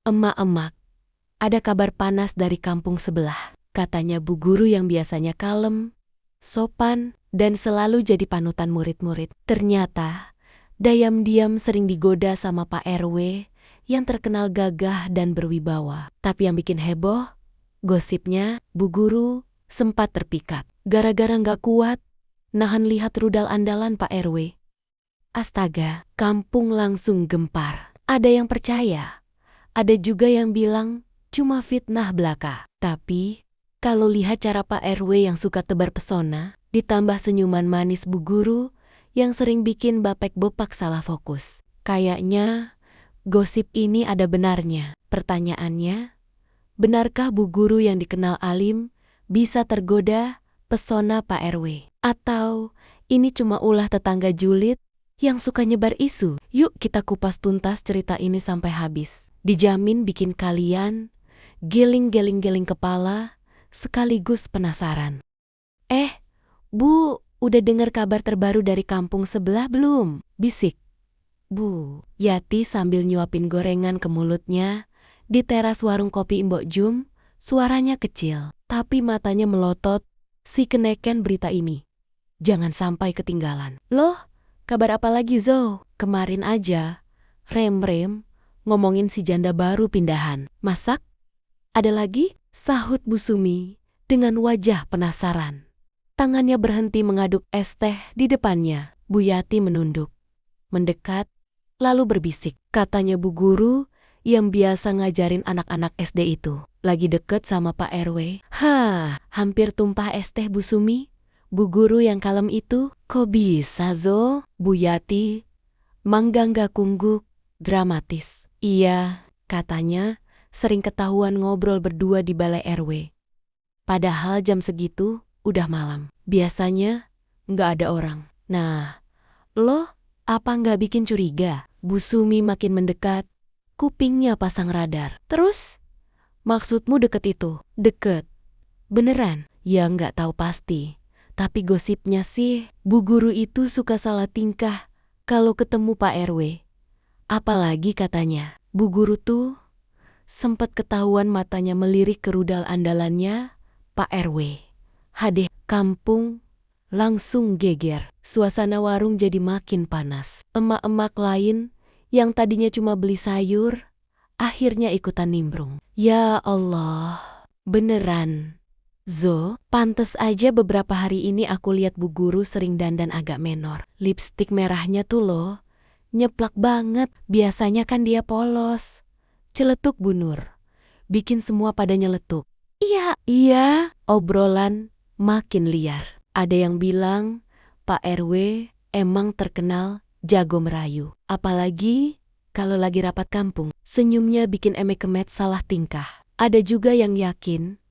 "Emak-emak, ada kabar panas dari kampung sebelah," katanya bu guru yang biasanya kalem, sopan, dan selalu jadi panutan murid-murid. Ternyata, diam-diam sering digoda sama Pak RW yang terkenal gagah dan berwibawa. Tapi yang bikin heboh, gosipnya bu guru sempat terpikat. Gara-gara nggak kuat, nahan lihat rudal andalan Pak RW. Astaga, kampung langsung gempar. Ada yang percaya, ada juga yang bilang cuma fitnah belaka. Tapi, kalau lihat cara Pak RW yang suka tebar pesona, ditambah senyuman manis bu guru yang sering bikin bapek bopak salah fokus, kayaknya gosip ini ada benarnya. Pertanyaannya, benarkah bu guru yang dikenal alim bisa tergoda pesona Pak RW? Atau ini cuma ulah tetangga julid yang suka nyebar isu? Yuk kita kupas tuntas cerita ini sampai habis. Dijamin bikin kalian geling-geling kepala sekaligus penasaran. Bu, udah dengar kabar terbaru dari kampung sebelah belum? Bisik Bu Yati sambil nyuapin gorengan ke mulutnya di teras warung kopi Mbok Jum. Suaranya kecil, tapi matanya melotot si keneken berita ini. Jangan sampai ketinggalan. Loh, kabar apa lagi Zo? Kemarin aja, rem-rem ngomongin si janda baru pindahan. Masak? Ada lagi? Sahut Bu Sumi dengan wajah penasaran. Tangannya berhenti mengaduk es teh di depannya. Bu Yati menunduk, mendekat, lalu berbisik. Katanya bu guru yang biasa ngajarin anak-anak SD itu lagi deket sama Pak RW. Hampir tumpah es teh Bu Sumi. Bu guru yang kalem itu, kok bisa Zo? Bu Yati mangganggak-kungguk, dramatis. Iya, katanya sering ketahuan ngobrol berdua di balai RW. Padahal jam segitu udah malam. Biasanya nggak ada orang. Nah, lo apa nggak bikin curiga? Bu Sumi makin mendekat, kupingnya pasang radar. Terus, maksudmu deket itu? Deket? Beneran? Ya nggak tahu pasti. Tapi gosipnya sih, bu guru itu suka salah tingkah kalau ketemu Pak RW. Apalagi katanya, bu guru tuh sempat ketahuan matanya melirik ke rudal andalannya Pak RW. Hadeh, kampung langsung geger. Suasana warung jadi makin panas. Emak-emak lain yang tadinya cuma beli sayur, akhirnya ikutan nimbrung. Ya Allah, beneran. Zo, pantes aja beberapa hari ini aku lihat bu guru sering dandan agak menor. Lipstik merahnya tuh loh, nyeplak banget. Biasanya kan dia polos. Celetuk Bu Nur, bikin semua pada nyeletuk. Iya, obrolan makin liar. Ada yang bilang Pak RW emang terkenal jago merayu. Apalagi kalau lagi rapat kampung, senyumnya bikin emek-emek salah tingkah. Ada juga yang yakin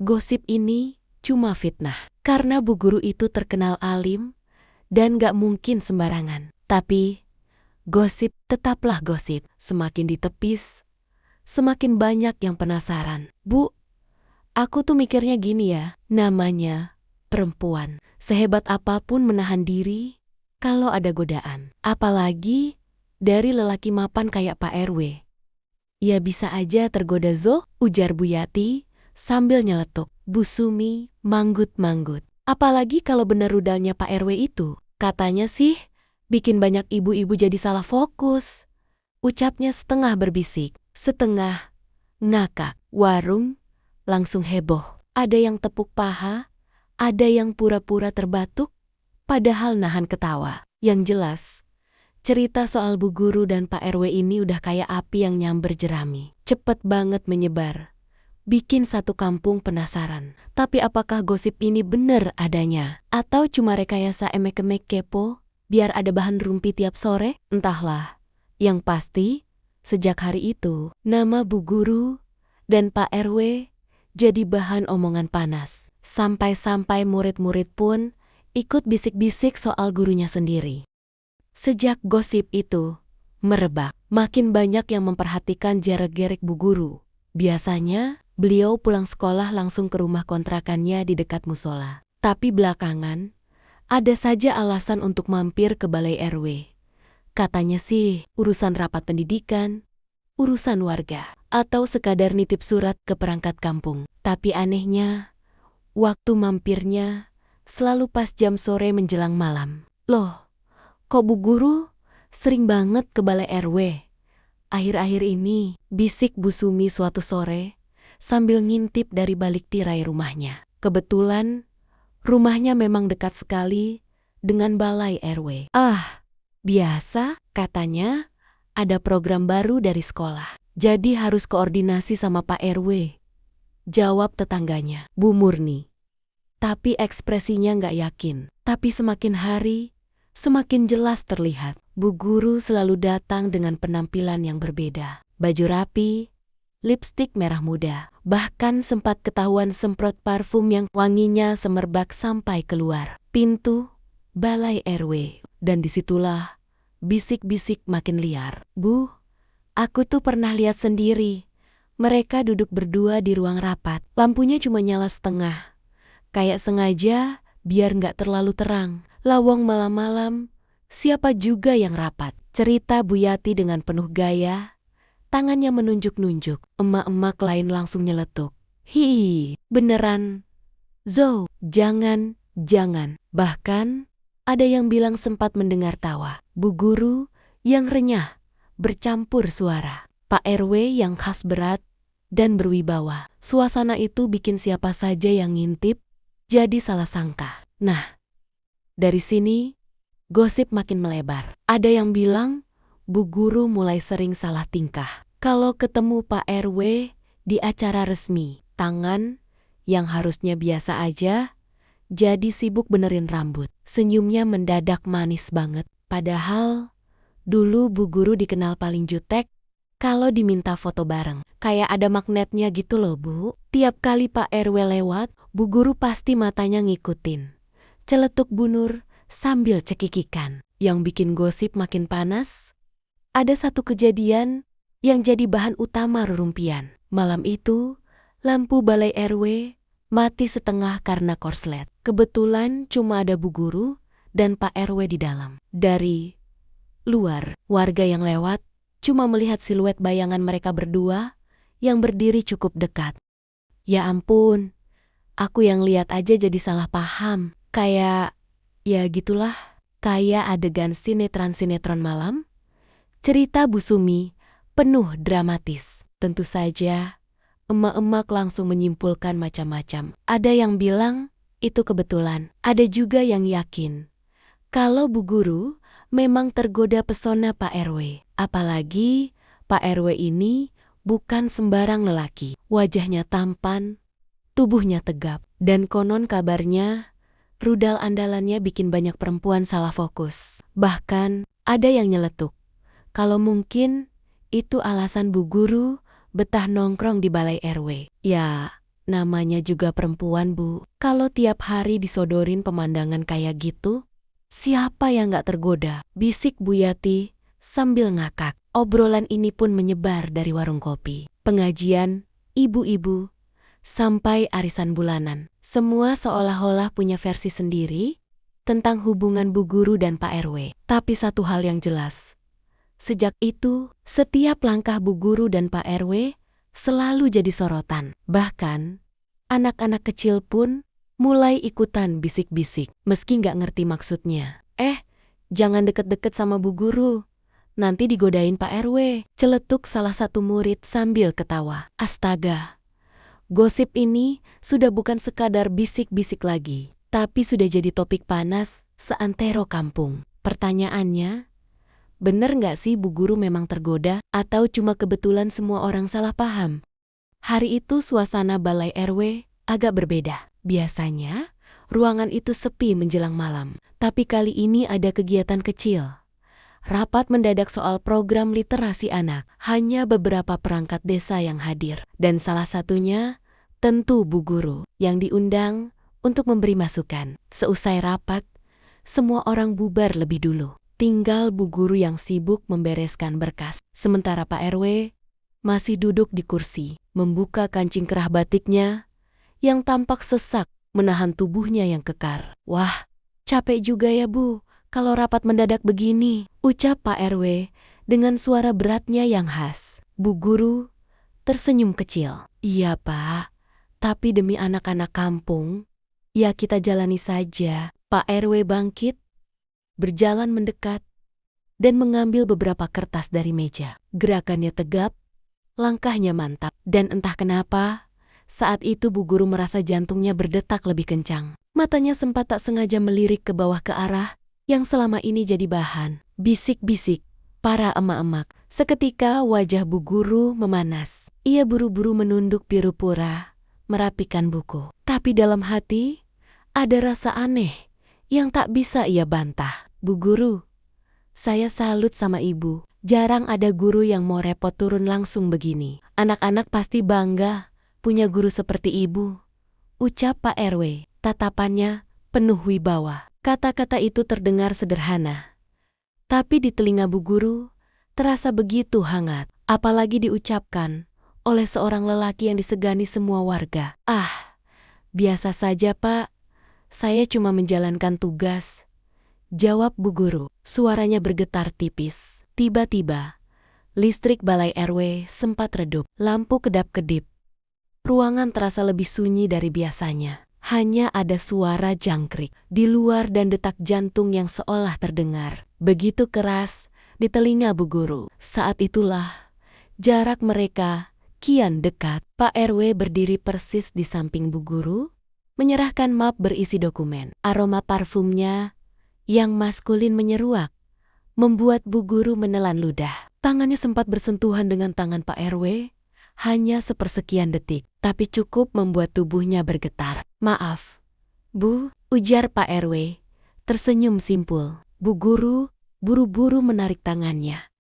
gosip ini cuma fitnah, karena bu guru itu terkenal alim dan gak mungkin sembarangan. Tapi gosip tetaplah gosip. Semakin ditepis, semakin banyak yang penasaran. Bu, aku tuh mikirnya gini ya, namanya perempuan. Sehebat apapun menahan diri kalau ada godaan. Apalagi dari lelaki mapan kayak Pak RW. Ya bisa aja tergoda Zo, ujar Bu Yati sambil nyeletuk. Bu Sumi manggut-manggut. Apalagi kalau bener rudalnya Pak RW itu. Katanya sih bikin banyak ibu-ibu jadi salah fokus. Ucapnya setengah berbisik, setengah ngakak. Warung langsung heboh. Ada yang tepuk paha, ada yang pura-pura terbatuk, padahal nahan ketawa. Yang jelas, cerita soal bu guru dan Pak RW ini udah kayak api yang nyamber jerami. Cepet banget menyebar, bikin satu kampung penasaran. Tapi apakah gosip ini bener adanya? Atau cuma rekayasa emek-emek kepo, biar ada bahan rumpi tiap sore? Entahlah. Yang pasti, sejak hari itu, nama bu guru dan Pak RW jadi bahan omongan panas. Sampai-sampai murid-murid pun ikut bisik-bisik soal gurunya sendiri. Sejak gosip itu merebak, makin banyak yang memperhatikan gerak-gerik bu guru. Biasanya, beliau pulang sekolah langsung ke rumah kontrakannya di dekat musola. Tapi belakangan, ada saja alasan untuk mampir ke balai RW. Katanya sih, urusan rapat pendidikan, urusan warga. atau sekadar nitip surat ke perangkat kampung. Tapi anehnya, waktu mampirnya selalu pas jam sore menjelang malam. Loh, kok Bu Guru sering banget ke balai RW? Akhir-akhir ini, bisik Bu Sumi suatu sore sambil ngintip dari balik tirai rumahnya. Kebetulan, rumahnya memang dekat sekali dengan balai RW. Ah, biasa, katanya ada program baru dari sekolah. Jadi harus koordinasi sama Pak RW. Jawab tetangganya, Bu Murni. Tapi ekspresinya nggak yakin. Tapi semakin hari, semakin jelas terlihat. Bu Guru selalu datang dengan penampilan yang berbeda. Baju rapi, lipstik merah muda. Bahkan sempat ketahuan semprot parfum yang wanginya semerbak sampai keluar pintu balai RW. Dan disitulah bisik-bisik makin liar. Bu, aku tuh pernah lihat sendiri. Mereka duduk berdua di ruang rapat. Lampunya cuma nyala setengah. Kayak sengaja biar nggak terlalu terang. Lawang malam-malam, siapa juga yang rapat? Cerita Bu Yati dengan penuh gaya. Tangannya menunjuk-nunjuk. Emak-emak lain langsung nyeletuk. Hi, beneran. Zo, jangan. Bahkan, ada yang bilang sempat mendengar tawa. Bu Guru yang renyah, bercampur suara. Pak RW yang khas berat dan berwibawa. Suasana itu bikin siapa saja yang ngintip jadi salah sangka. Nah, dari sini gosip makin melebar. Ada yang bilang Bu Guru mulai sering salah tingkah. Kalau ketemu Pak RW di acara resmi, tangan yang harusnya biasa aja jadi sibuk benerin rambut. Senyumnya mendadak manis banget. Padahal dulu Bu Guru dikenal paling jutek kalau diminta foto bareng. Kayak ada magnetnya gitu loh, Bu. Tiap kali Pak RW lewat, Bu Guru pasti matanya ngikutin. Celetuk Bu Nur sambil cekikikan. Yang bikin gosip makin panas, ada satu kejadian yang jadi bahan utama rerumpian. Malam itu, lampu balai RW mati setengah karena korslet. Kebetulan cuma ada Bu Guru dan Pak RW di dalam. Dari luar, warga yang lewat cuma melihat siluet bayangan mereka berdua yang berdiri cukup dekat. Ya ampun, aku yang lihat aja jadi salah paham. Kayak, ya gitulah, kayak adegan sinetron malam. Cerita Bu Sumi penuh dramatis. Tentu saja, emak-emak langsung menyimpulkan macam-macam. Ada yang bilang itu kebetulan. Ada juga yang yakin kalau Bu Guru memang tergoda pesona Pak RW. Apalagi Pak RW ini bukan sembarang lelaki. Wajahnya tampan, tubuhnya tegap. Dan konon kabarnya, rudal andalannya bikin banyak perempuan salah fokus. Bahkan ada yang nyeletuk kalau mungkin itu alasan Bu Guru betah nongkrong di balai RW. Ya, namanya juga perempuan, Bu. Kalau tiap hari disodorin pemandangan kayak gitu, siapa yang gak tergoda? Bisik Bu Yati sambil ngakak. Obrolan ini pun menyebar dari warung kopi, pengajian, ibu-ibu, sampai arisan bulanan. Semua seolah-olah punya versi sendiri tentang hubungan Bu Guru dan Pak RW. Tapi satu hal yang jelas, sejak itu, setiap langkah Bu Guru dan Pak RW selalu jadi sorotan. Bahkan, anak-anak kecil pun mulai ikutan bisik-bisik, meski nggak ngerti maksudnya. Jangan deket-deket sama Bu Guru, nanti digodain Pak RW, celetuk salah satu murid sambil ketawa. Astaga, gosip ini sudah bukan sekadar bisik-bisik lagi, tapi sudah jadi topik panas seantero kampung. Pertanyaannya, bener nggak sih Bu Guru memang tergoda atau cuma kebetulan semua orang salah paham? Hari itu suasana balai RW agak berbeda. Biasanya, ruangan itu sepi menjelang malam. Tapi kali ini ada kegiatan kecil. Rapat mendadak soal program literasi anak. Hanya beberapa perangkat desa yang hadir. Dan salah satunya, tentu Bu Guru yang diundang untuk memberi masukan. Seusai rapat, semua orang bubar lebih dulu. Tinggal Bu Guru yang sibuk membereskan berkas. Sementara Pak RW masih duduk di kursi, membuka kancing kerah batiknya yang tampak sesak menahan tubuhnya yang kekar. Wah, capek juga ya Bu, kalau rapat mendadak begini, ucap Pak RW dengan suara beratnya yang khas. Bu Guru tersenyum kecil. Iya Pak, tapi demi anak-anak kampung, ya kita jalani saja. Pak RW bangkit, berjalan mendekat, dan mengambil beberapa kertas dari meja. Gerakannya tegap, langkahnya mantap, dan entah kenapa, saat itu Bu Guru merasa jantungnya berdetak lebih kencang. Matanya sempat tak sengaja melirik ke bawah ke arah yang selama ini jadi bahan bisik-bisik para emak-emak. Seketika wajah Bu Guru memanas. Ia buru-buru menunduk biru pura, merapikan buku. Tapi dalam hati, ada rasa aneh yang tak bisa ia bantah. Bu Guru, saya salut sama Ibu. Jarang ada guru yang mau repot turun langsung begini. Anak-anak pasti bangga punya guru seperti Ibu, ucap Pak RW. Tatapannya penuh wibawa. Kata-kata itu terdengar sederhana, tapi di telinga Bu Guru terasa begitu hangat, apalagi diucapkan oleh seorang lelaki yang disegani semua warga. Ah, biasa saja Pak, saya cuma menjalankan tugas, jawab Bu Guru. Suaranya bergetar tipis. Tiba-tiba, listrik balai RW sempat redup. Lampu kedap-kedip. Ruangan terasa lebih sunyi dari biasanya. Hanya ada suara jangkrik di luar dan detak jantung yang seolah terdengar begitu keras di telinga Bu Guru. Saat itulah jarak mereka kian dekat. Pak RW berdiri persis di samping Bu Guru, menyerahkan map berisi dokumen. Aroma parfumnya yang maskulin menyeruak membuat Bu Guru menelan ludah. Tangannya sempat bersentuhan dengan tangan Pak RW, hanya sepersekian detik, tapi cukup membuat tubuhnya bergetar. Maaf, Bu, ujar Pak RW, tersenyum simpul. Bu Guru buru-buru menarik tangannya.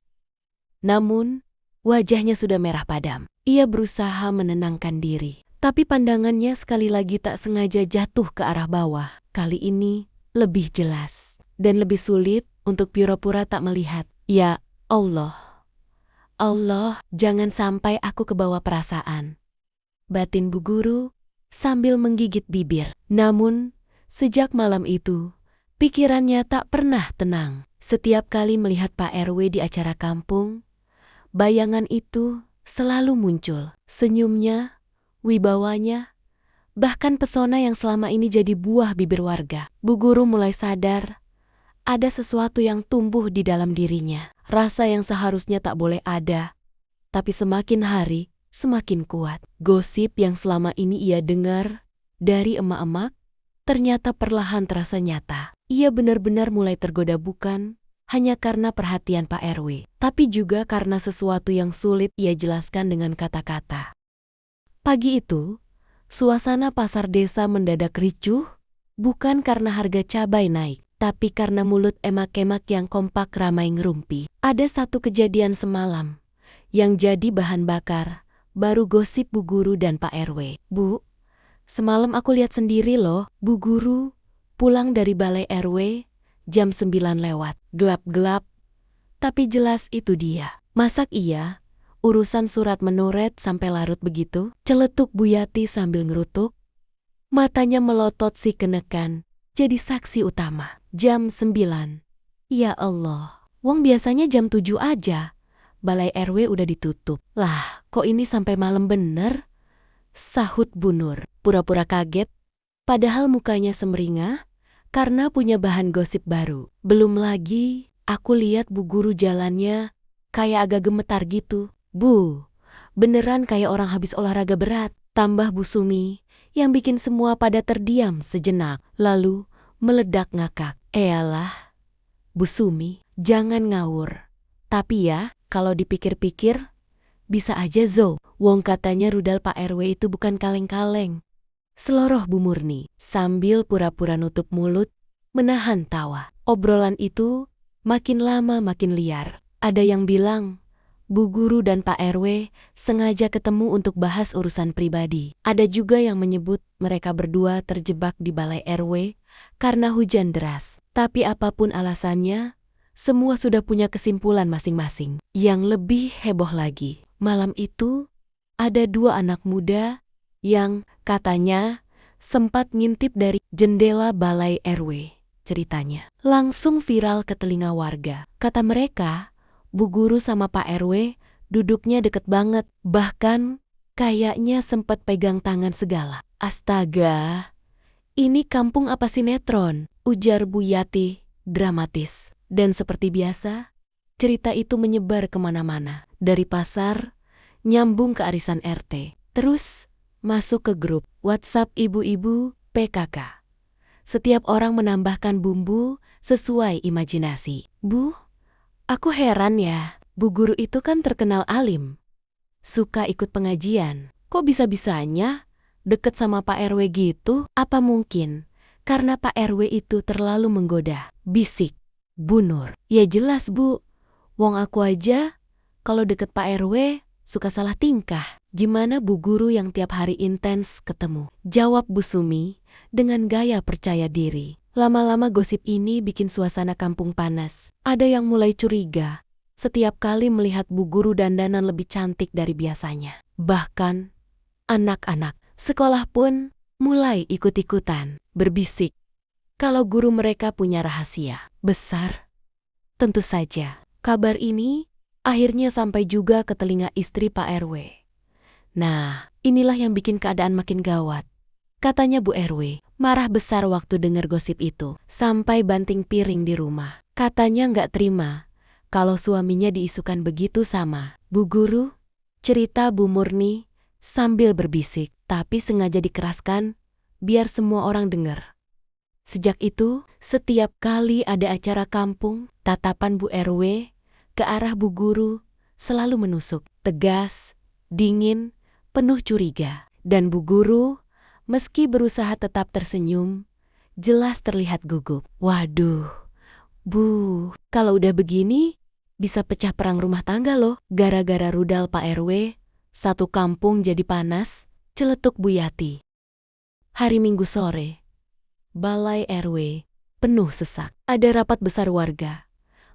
Namun, wajahnya sudah merah padam. Ia berusaha menenangkan diri, tapi pandangannya sekali lagi tak sengaja jatuh ke arah bawah. Kali ini lebih jelas dan lebih sulit untuk pura-pura tak melihat. Ya Allah, Allah, jangan sampai aku kebawa perasaan, batin Bu Guru sambil menggigit bibir. Namun, sejak malam itu, pikirannya tak pernah tenang. Setiap kali melihat Pak RW di acara kampung, bayangan itu selalu muncul. Senyumnya, wibawanya, bahkan pesona yang selama ini jadi buah bibir warga. Bu Guru mulai sadar ada sesuatu yang tumbuh di dalam dirinya. Rasa yang seharusnya tak boleh ada, tapi semakin hari semakin kuat. Gosip yang selama ini ia dengar dari emak-emak ternyata perlahan terasa nyata. Ia benar-benar mulai tergoda bukan hanya karena perhatian Pak RW, tapi juga karena sesuatu yang sulit ia jelaskan dengan kata-kata. Pagi itu, suasana pasar desa mendadak ricuh, bukan karena harga cabai naik, tapi karena mulut emak-emak yang kompak ramai ngerumpi. Ada satu kejadian semalam yang jadi bahan bakar baru gosip Bu Guru dan Pak RW. Bu, semalam aku lihat sendiri loh, Bu Guru pulang dari balai RW jam 9 lewat. Gelap-gelap, tapi jelas itu dia. Masak iya, urusan surat menoret sampai larut begitu? Celetuk Bu Yati sambil ngerutuk. Matanya melotot si kenekan, jadi saksi utama. Jam 9. Ya Allah, wong biasanya jam 7 aja. Balai RW udah ditutup. Lah, kok ini sampai malam bener? Sahut Bu Nur, pura-pura kaget, padahal mukanya semeringah karena punya bahan gosip baru. Belum lagi, aku lihat Bu Guru jalannya kayak agak gemetar gitu. Bu, beneran kayak orang habis olahraga berat. Tambah Bu Sumi yang bikin semua pada terdiam sejenak, lalu meledak ngakak. Eyalah, Bu Sumi, jangan ngawur. Tapi ya, kalau dipikir-pikir, bisa aja Zo. Wong katanya rudal Pak RW itu bukan kaleng-kaleng. Seloroh Bu Murni, sambil pura-pura nutup mulut, menahan tawa. Obrolan itu makin lama makin liar. Ada yang bilang, Bu Guru dan Pak RW sengaja ketemu untuk bahas urusan pribadi. Ada juga yang menyebut mereka berdua terjebak di balai RW karena hujan deras. Tapi apapun alasannya, semua sudah punya kesimpulan masing-masing. Yang lebih heboh lagi, malam itu ada dua anak muda yang katanya sempat ngintip dari jendela balai RW. Ceritanya langsung viral ke telinga warga. Kata mereka, Bu Guru sama Pak RW Duduknya deket banget, bahkan kayaknya sempat pegang tangan segala. Astaga, ini kampung apa sinetron? Ujar Bu Yati, dramatis. Dan seperti biasa, cerita itu menyebar kemana-mana. Dari pasar, nyambung ke arisan RT. Terus, masuk ke grup WhatsApp ibu-ibu PKK. Setiap orang menambahkan bumbu sesuai imajinasi. Bu, aku heran ya, bu guru itu kan terkenal alim. Suka ikut pengajian. Kok bisa-bisanya deket sama Pak RW gitu? Apa mungkin karena Pak RW itu terlalu menggoda? Bisik Bu Nur. Ya jelas bu, wong aku aja kalau deket Pak RW suka salah tingkah. Gimana bu guru yang tiap hari intens ketemu? Jawab Bu Sumi dengan gaya percaya diri. Lama-lama gosip ini bikin suasana kampung panas. Ada yang mulai curiga setiap kali melihat bu guru dandanan lebih cantik dari biasanya. Bahkan anak-anak sekolah pun mulai ikut-ikutan berbisik kalau guru mereka punya rahasia besar. Tentu saja, kabar ini akhirnya sampai juga ke telinga istri Pak RW. Nah, inilah yang bikin keadaan makin gawat. Katanya Bu RW marah besar waktu dengar gosip itu, sampai banting piring di rumah. Katanya nggak terima kalau suaminya diisukan begitu sama Bu Guru. Cerita Bu Murni sambil berbisik, tapi sengaja dikeraskan biar semua orang dengar. Sejak itu, setiap kali ada acara kampung, tatapan Bu RW ke arah Bu Guru selalu menusuk, tegas, dingin, penuh curiga. Dan Bu Guru, meski berusaha tetap tersenyum, jelas terlihat gugup. Waduh, Bu, kalau udah begini, bisa pecah perang rumah tangga loh. Gara-gara rudal Pak RW, satu kampung jadi panas, celetuk Bu Yati. Hari Minggu sore, Balai RW penuh sesak. Ada rapat besar warga,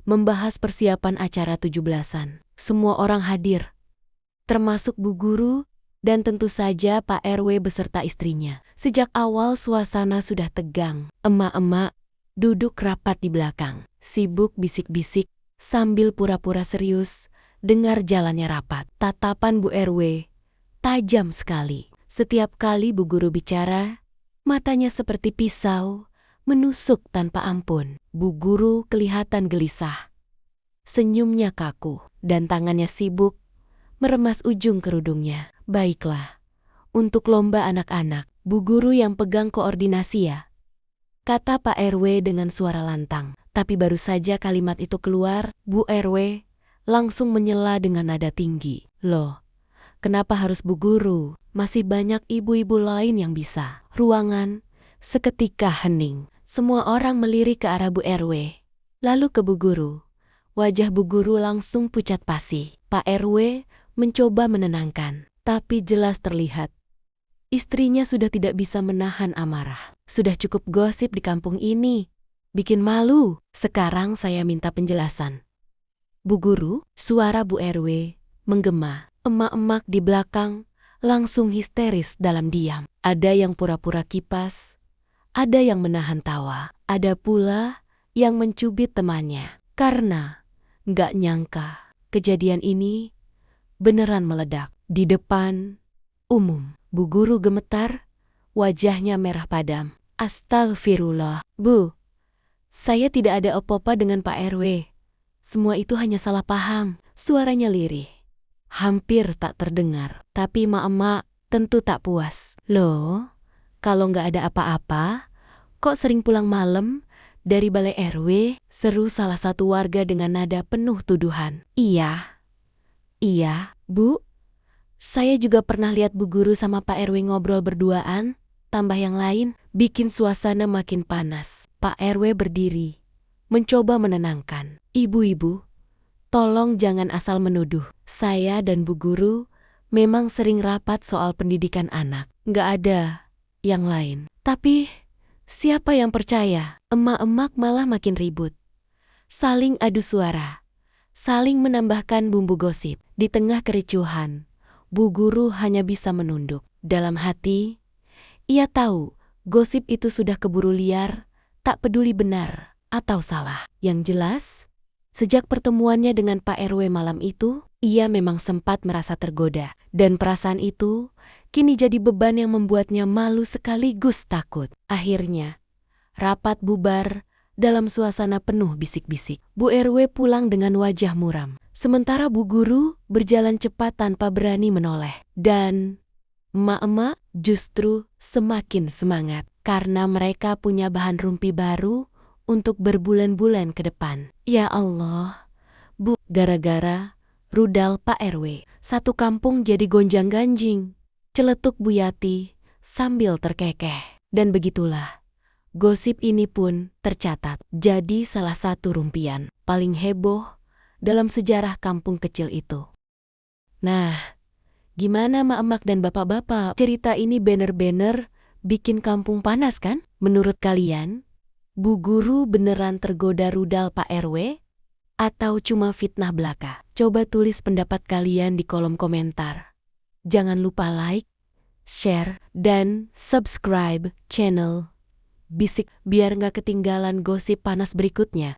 membahas persiapan acara 17-an. Semua orang hadir, termasuk Bu Guru dan tentu saja Pak RW beserta istrinya. Sejak awal suasana sudah tegang. Emak-emak duduk rapat di belakang, sibuk bisik-bisik sambil pura-pura serius dengar jalannya rapat. Tatapan Bu RW tajam sekali. Setiap kali Bu Guru bicara, matanya seperti pisau menusuk tanpa ampun. Bu Guru kelihatan gelisah, senyumnya kaku, dan tangannya sibuk meremas ujung kerudungnya. Baiklah, untuk lomba anak-anak, Bu Guru yang pegang koordinasi ya, kata Pak RW dengan suara lantang. Tapi baru saja kalimat itu keluar, Bu RW langsung menyela dengan nada tinggi. Loh, kenapa harus Bu Guru? Masih banyak ibu-ibu lain yang bisa. Ruangan seketika hening. Semua orang melirik ke arah Bu RW, lalu ke Bu Guru. Wajah Bu Guru langsung pucat pasi. Pak RW mencoba menenangkan, tapi jelas terlihat istrinya sudah tidak bisa menahan amarah. Sudah cukup gosip di kampung ini, bikin malu. Sekarang saya minta penjelasan. Bu Guru, suara Bu RW menggema. Emak-emak di belakang langsung histeris dalam diam. Ada yang pura-pura kipas, ada yang menahan tawa, ada pula yang mencubit temannya. Karena nggak nyangka kejadian ini beneran meledak di depan umum. Bu Guru gemetar, wajahnya merah padam. Astagfirullah, Bu, saya tidak ada apa-apa dengan Pak RW. Semua itu hanya salah paham. Suaranya lirih, hampir tak terdengar. Tapi emak-emak tentu tak puas. Loh, kalau nggak ada apa-apa, kok sering pulang malam dari Balai RW? Seru salah satu warga dengan nada penuh tuduhan. Iya, Bu. Saya juga pernah lihat Bu Guru sama Pak RW ngobrol berduaan, tambah yang lain, bikin suasana makin panas. Pak RW berdiri, mencoba menenangkan. Ibu-ibu, tolong jangan asal menuduh. Saya dan Bu Guru memang sering rapat soal pendidikan anak. Nggak ada yang lain. Tapi siapa yang percaya? Emak-emak malah makin ribut. Saling adu suara, saling menambahkan bumbu gosip. Di tengah kericuhan, Bu Guru hanya bisa menunduk. Dalam hati, ia tahu gosip itu sudah keburu liar, tak peduli benar atau salah. Yang jelas, sejak pertemuannya dengan Pak RW malam itu, Ia memang sempat merasa tergoda, dan perasaan itu kini jadi beban yang membuatnya malu sekaligus takut. Akhirnya, rapat bubar dalam suasana penuh bisik-bisik. Bu RW pulang dengan wajah muram, sementara Bu Guru berjalan cepat tanpa berani menoleh. Dan emak-emak justru semakin semangat karena mereka punya bahan rumpi baru untuk berbulan-bulan ke depan. Ya Allah, Bu, gara-gara rudal Pak RW, satu kampung jadi gonjang-ganjing, celetuk Bu Yati sambil terkekeh. Dan begitulah, gosip ini pun tercatat jadi salah satu rumpian paling heboh dalam sejarah kampung kecil itu. Nah, gimana mak-mak dan bapak-bapak? Cerita ini bener-bener bikin kampung panas kan? Menurut kalian, Bu Guru beneran tergoda rudal Pak RW? Atau cuma fitnah belaka? Coba tulis pendapat kalian di kolom komentar. Jangan lupa like, share, dan subscribe channel Bisik biar nggak ketinggalan gosip panas berikutnya.